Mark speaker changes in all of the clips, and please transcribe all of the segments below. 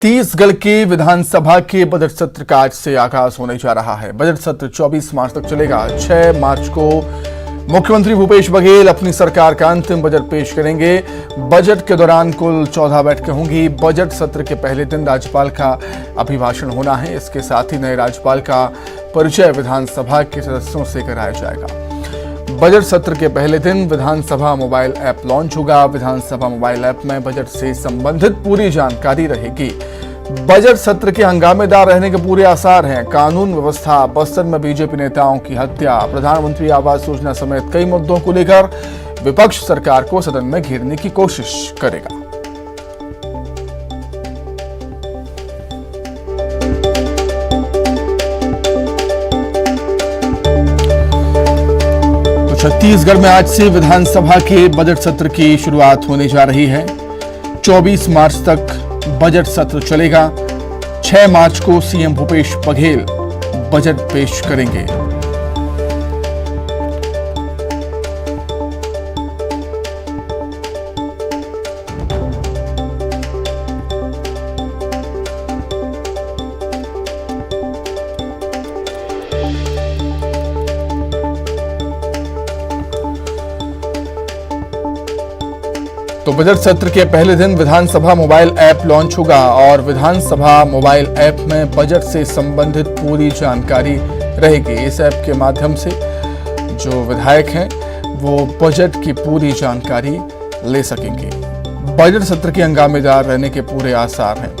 Speaker 1: छत्तीसगढ़ की विधानसभा के बजट सत्र का आज से आगाज होने जा रहा है। बजट सत्र 24 मार्च तक चलेगा। 6 मार्च को मुख्यमंत्री भूपेश बघेल अपनी सरकार का अंतिम बजट पेश करेंगे। बजट के दौरान कुल 14 बैठकें होंगी। बजट सत्र के पहले दिन राज्यपाल का अभिभाषण होना है। इसके साथ ही नए राज्यपाल का परिचय विधानसभा के सदस्यों से कराया जाएगा। बजट सत्र के पहले दिन विधानसभा मोबाइल ऐप लॉन्च होगा। विधानसभा मोबाइल ऐप में बजट से संबंधित पूरी जानकारी रहेगी। बजट सत्र के हंगामेदार रहने के पूरे आसार हैं। कानून व्यवस्था, बस्तर में बीजेपी नेताओं की हत्या, प्रधानमंत्री आवास योजना समेत कई मुद्दों को लेकर विपक्ष सरकार को सदन में घेरने की कोशिश करेगा। छत्तीसगढ़ में आज से विधानसभा के बजट सत्र की शुरुआत होने जा रही है। 24 मार्च तक बजट सत्र चलेगा। 6 मार्च को सीएम भूपेश बघेल बजट पेश करेंगे। तो बजट सत्र के पहले दिन विधानसभा मोबाइल ऐप लॉन्च होगा और विधानसभा मोबाइल ऐप में बजट से संबंधित पूरी जानकारी रहेगी। इस ऐप के माध्यम से जो विधायक हैं वो बजट की पूरी जानकारी ले सकेंगे। बजट सत्र के हंगामेदार रहने के पूरे आसार हैं।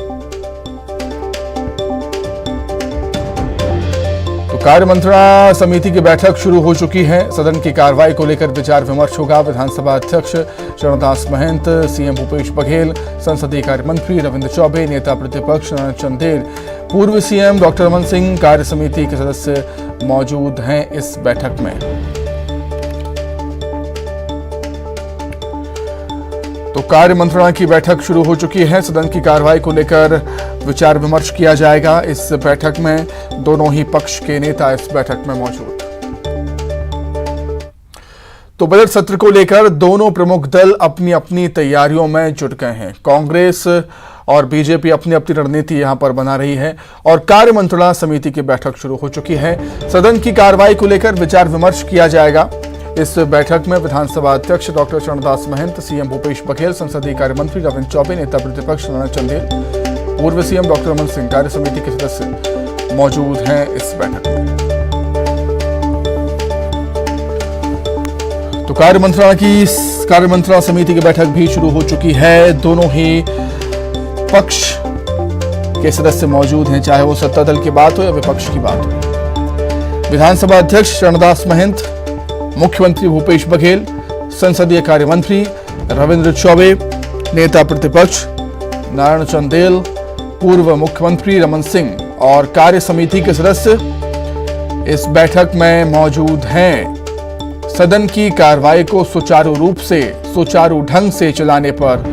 Speaker 1: कार्य मंत्रणा समिति की बैठक शुरू हो चुकी है। सदन की कार्रवाई को लेकर विचार विमर्श होगा। विधानसभा अध्यक्ष चरणदास महंत, सीएम भूपेश बघेल, संसदीय कार्य मंत्री रविंद्र चौबे, नेता प्रतिपक्ष नारायण चंदेल, पूर्व सीएम डॉक्टर रमन सिंह कार्य समिति के सदस्य मौजूद हैं इस बैठक में। तो कार्य मंत्रणा की बैठक शुरू हो चुकी है। सदन की कार्रवाई को लेकर विचार विमर्श किया जाएगा। इस बैठक में दोनों ही पक्ष के नेता इस बैठक में मौजूद। तो बजट सत्र को लेकर दोनों प्रमुख दल अपनी अपनी तैयारियों में जुट गए हैं। कांग्रेस और बीजेपी अपनी अपनी रणनीति यहां पर बना रही है और कार्य मंत्रणा समिति की बैठक शुरू हो चुकी है। सदन की कार्रवाई को लेकर विचार विमर्श किया जाएगा। इस बैठक में विधानसभा अध्यक्ष डॉक्टर चरणदास महंत, सीएम भूपेश बघेल, संसदीय कार्य मंत्री रविंद्र चौबे, नेता प्रतिपक्ष नारायण चंदेल, पूर्व सीएम डॉक्टर रमन सिंह कार्य समिति के सदस्य मौजूद हैं इस बैठक में। तो कार्य मंत्रणा समिति की बैठक भी शुरू हो चुकी है। दोनों ही पक्ष के सदस्य मौजूद हैं, चाहे वो सत्ता दल की बात हो या विपक्ष की बात हो। विधानसभा अध्यक्ष चरणदास महंत, मुख्यमंत्री भूपेश बघेल, संसदीय कार्य मंत्री रविंद्र चौबे, नेता प्रतिपक्ष नारायण चंदेल, पूर्व मुख्यमंत्री रमन सिंह और कार्य समिति के सदस्य इस बैठक में मौजूद हैं। सदन की कार्रवाई को सुचारू ढंग से चलाने पर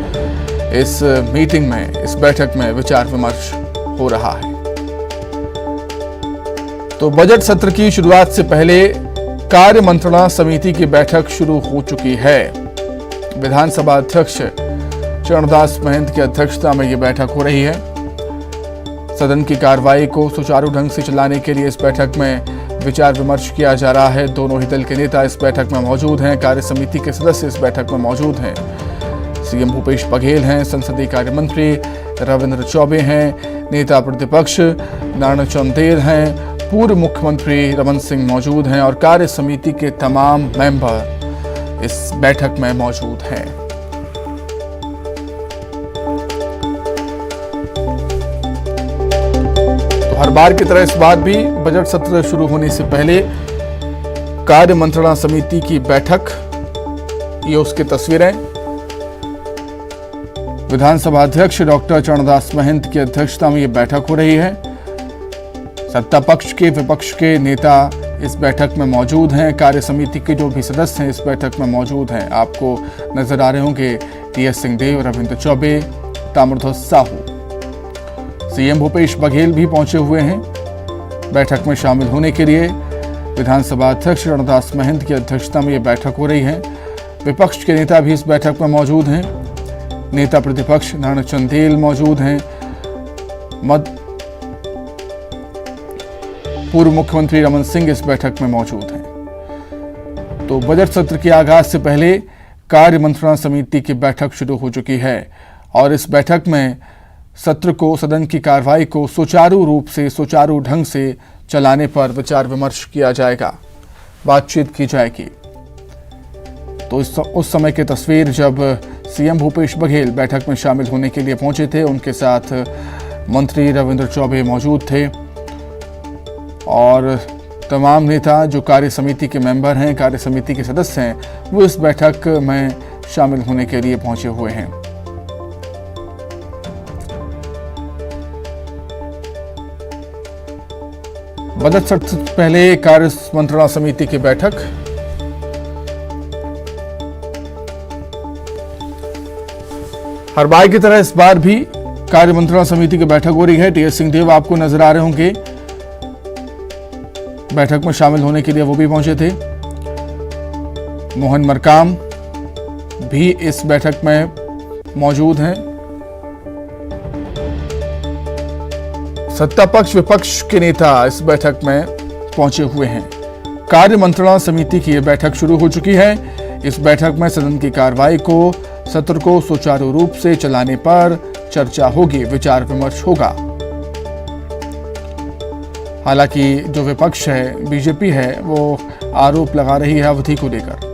Speaker 1: इस मीटिंग में, इस बैठक में विचार विमर्श हो रहा है। तो बजट सत्र की शुरुआत से पहले कार्य मंत्रणा समिति की बैठक शुरू हो चुकी है। विधानसभा अध्यक्ष चरणदास महंत की अध्यक्षता में यह बैठक हो रही है। सदन की कार्रवाई को सुचारू ढंग से चलाने के लिए इस बैठक में विचार विमर्श किया जा रहा है। दोनों ही दल के नेता इस बैठक में मौजूद हैं। कार्य समिति के सदस्य इस बैठक में मौजूद हैं। सीएम भूपेश बघेल हैं, संसदीय कार्य मंत्री रविंद्र चौबे हैं, नेता प्रतिपक्ष नारायण चंदेल हैं, पूर्व मुख्यमंत्री रमन सिंह मौजूद हैं और कार्य समिति के तमाम मेंबर इस बैठक में मौजूद हैं। तो हर बार की तरह इस बार भी बजट सत्र शुरू होने से पहले कार्य मंत्रणा समिति की बैठक, ये उसकी तस्वीरें। विधानसभा अध्यक्ष डॉक्टर चरणदास महंत की अध्यक्षता में यह बैठक हो रही है। सत्ता पक्ष के, विपक्ष के नेता इस बैठक में मौजूद हैं। कार्य समिति के जो भी सदस्य हैं इस बैठक में मौजूद हैं। आपको नजर आ रहे होंगे टीएस सिंहदेव, रविंद्र चौबे, ताम्रध्वज साहू। सीएम भूपेश बघेल भी पहुंचे हुए हैं बैठक में शामिल होने के लिए। विधानसभा अध्यक्ष चरणदास महंत की अध्यक्षता में यह बैठक हो रही है। विपक्ष के नेता भी इस बैठक में मौजूद हैं। नेता प्रतिपक्ष नारायण चंदेल मौजूद हैं। पूर्व मुख्यमंत्री रमन सिंह इस बैठक में मौजूद हैं। तो बजट सत्र के आगाज से पहले कार्य मंत्रणा समिति की बैठक शुरू हो चुकी है और इस बैठक में सत्र को, सदन की कार्रवाई को सुचारू ढंग से चलाने पर विचार विमर्श किया जाएगा, बातचीत की जाएगी। तो उस समय की तस्वीर जब सीएम भूपेश बघेल बैठक में शामिल होने के लिए पहुंचे थे, उनके साथ मंत्री रविंद्र चौबे मौजूद थे और तमाम नेता जो कार्य समिति के मेंबर हैं, कार्य समिति के सदस्य हैं, वो इस बैठक में शामिल होने के लिए पहुंचे हुए हैं। बजट सत्र से पहले कार्य मंत्रणा समिति की बैठक। हर बार की तरह इस बार भी कार्य मंत्रणा समिति की बैठक हो रही है। टीएस सिंहदेव आपको नजर आ रहे होंगे, बैठक में शामिल होने के लिए वो भी पहुंचे थे। मोहन मरकाम भी इस बैठक में मौजूद हैं। सत्ता पक्ष विपक्ष के नेता इस बैठक में पहुंचे हुए हैं। कार्य मंत्रणा समिति की यह बैठक शुरू हो चुकी है। इस बैठक में सदन की कार्रवाई को, सत्र को सुचारू रूप से चलाने पर चर्चा होगी, विचार विमर्श होगा। हालांकि जो विपक्ष है, बीजेपी है, वो आरोप लगा रही है अवधि को लेकर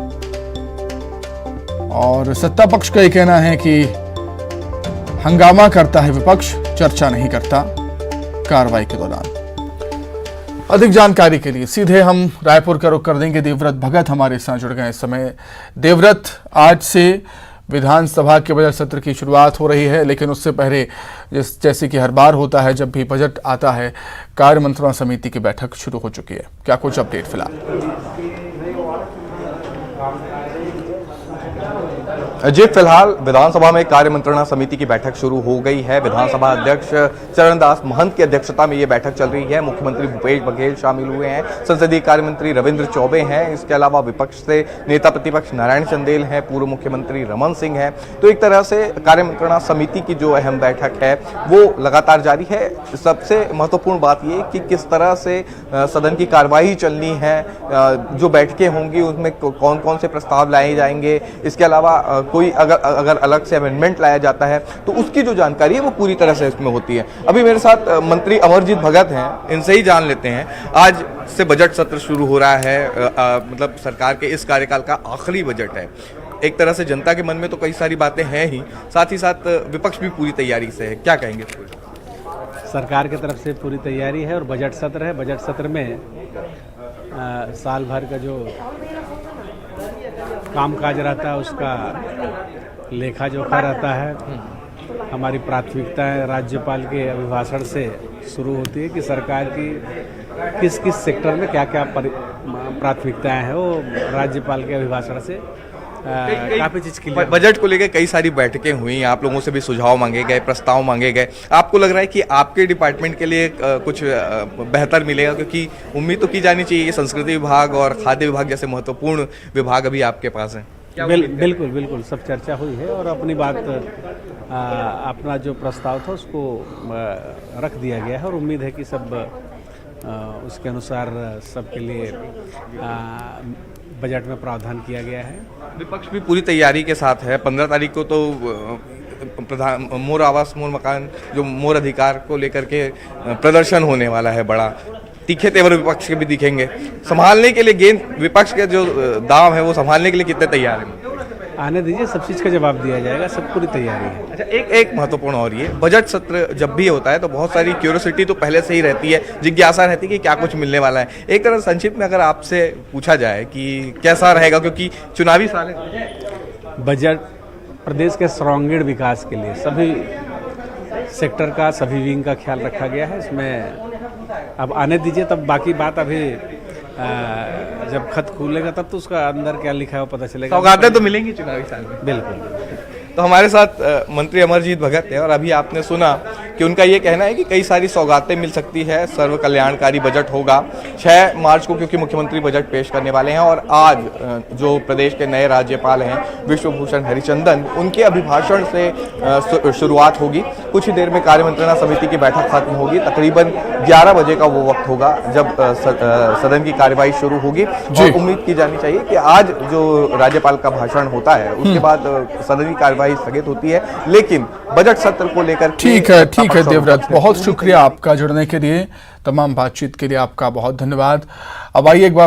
Speaker 1: और सत्ता पक्ष का यह कहना है कि हंगामा करता है विपक्ष, चर्चा नहीं करता कार्रवाई के दौरान। अधिक जानकारी के लिए सीधे हम रायपुर का रुख कर देंगे। देवव्रत भगत हमारे साथ जुड़ गए इस समय। देवव्रत, आज से विधानसभा के बजट सत्र की शुरुआत हो रही है, लेकिन उससे पहले जैसे कि हर बार होता है जब भी बजट आता है, कार्य मंत्रणा समिति की बैठक शुरू हो चुकी है। क्या कुछ अपडेट फिलहाल?
Speaker 2: जी, फिलहाल विधानसभा में कार्य मंत्रणा समिति की बैठक शुरू हो गई है। विधानसभा अध्यक्ष चरणदास महंत की अध्यक्षता में ये बैठक चल रही है। मुख्यमंत्री भूपेश बघेल शामिल हुए हैं, संसदीय कार्य मंत्री रविंद्र चौबे हैं, इसके अलावा विपक्ष से नेता प्रतिपक्ष नारायण चंदेल हैं, पूर्व मुख्यमंत्री रमन सिंह हैं। तो एक तरह से कार्य मंत्रणा समिति की जो अहम बैठक है वो लगातार जारी है। सबसे महत्वपूर्ण बात ये कि किस तरह से सदन की कार्रवाई चलनी है, जो बैठकें होंगी उसमें कौन कौन से प्रस्ताव लाए जाएंगे, इसके अलावा कोई अगर अलग से अमेंडमेंट लाया जाता है तो उसकी जो जानकारी है वो पूरी तरह से इसमें होती है। अभी मेरे साथ मंत्री अमरजीत भगत हैं, इनसे ही जान लेते हैं। आज से बजट सत्र शुरू हो रहा है, मतलब सरकार के इस कार्यकाल का आखिरी बजट है। एक तरह से जनता के मन में तो कई सारी बातें हैं ही, साथ ही साथ विपक्ष भी पूरी तैयारी से है। क्या कहेंगे?
Speaker 3: सरकार की तरफ से पूरी तैयारी है और बजट सत्र है। बजट सत्र में साल भर का जो कामकाज रहता है उसका लेखा जोखा रहता है। हमारी प्राथमिकताएं राज्यपाल के अभिभाषण से शुरू होती है कि सरकार की किस किस सेक्टर में क्या क्या प्राथमिकताएं हैं, वो राज्यपाल के अभिभाषण से काफ़ी चीज़ के लिए।
Speaker 2: बजट को लेकर कई सारी बैठकें हुई, आप लोगों से भी सुझाव मांगे गए, प्रस्ताव मांगे गए। आपको लग रहा है कि आपके डिपार्टमेंट के लिए कुछ बेहतर मिलेगा? क्योंकि उम्मीद तो की जानी चाहिए कि संस्कृति विभाग और खाद्य विभाग जैसे महत्वपूर्ण विभाग अभी आपके पास हैं।
Speaker 3: बिल्कुल बिल्कुल सब चर्चा हुई है और अपनी बात अपना जो प्रस्ताव था उसको रख दिया गया है और उम्मीद है कि सब उसके अनुसार सबके लिए बजट में प्रावधान किया गया है।
Speaker 2: विपक्ष भी पूरी तैयारी के साथ है। 15 तारीख को तो प्रधान मोर आवास मोर मकान, जो मोर अधिकार को लेकर के प्रदर्शन होने वाला है। बड़ा तीखे तेवर विपक्ष के भी दिखेंगे। संभालने के लिए गेंद विपक्ष के जो दाव है वो संभालने के लिए कितने तैयार हैं?
Speaker 3: आने दीजिए, सब चीज़ का जवाब दिया जाएगा, सब पूरी तैयारी है।
Speaker 2: अच्छा, एक महत्वपूर्ण और ये बजट सत्र जब भी होता है तो बहुत सारी क्यूरियोसिटी तो पहले से ही रहती है, जिज्ञासा रहती है कि क्या कुछ मिलने वाला है। एक तरह संक्षिप्त में अगर आपसे पूछा जाए कि कैसा रहेगा, क्योंकि चुनावी साल है।
Speaker 3: बजट प्रदेश के सर्वांगीण विकास के लिए सभी सेक्टर का, सभी विंग का ख्याल रखा गया है। इसमें अब आने दीजिए, तब बाकी बात अभी जब खत खुलेगा तब तो उसका अंदर क्या लिखा है वो पता चलेगा।
Speaker 2: सौगातें तो मिलेंगी चुनावी साल में।
Speaker 3: बिल्कुल।
Speaker 2: तो हमारे साथ मंत्री अमरजीत भगत हैं और अभी आपने सुना कि उनका ये कहना है कि कई सारी सौगातें मिल सकती है, सर्व कल्याणकारी बजट होगा 6 मार्च को, क्योंकि मुख्यमंत्री बजट पेश करने वाले हैं। और आज जो प्रदेश के नए राज्यपाल हैं विश्वभूषण हरिचंदन, उनके अभिभाषण से शुरुआत होगी। कुछ ही देर में कार्यमंत्रणा समिति की बैठक खत्म होगी। तकरीबन 11 बजे का वो वक्त होगा जब सदन की कार्यवाही शुरू होगी। और उम्मीद की जानी चाहिए कि आज जो राज्यपाल का भाषण होता है उसके बाद सदन की कार्यवाही स्थगित होती है, लेकिन बजट सत्र को लेकर
Speaker 1: ठीक है देवव्रत, बहुत शुक्रिया आपका जुड़ने के लिए, तमाम बातचीत के लिए आपका बहुत धन्यवाद। अब आइए एक बार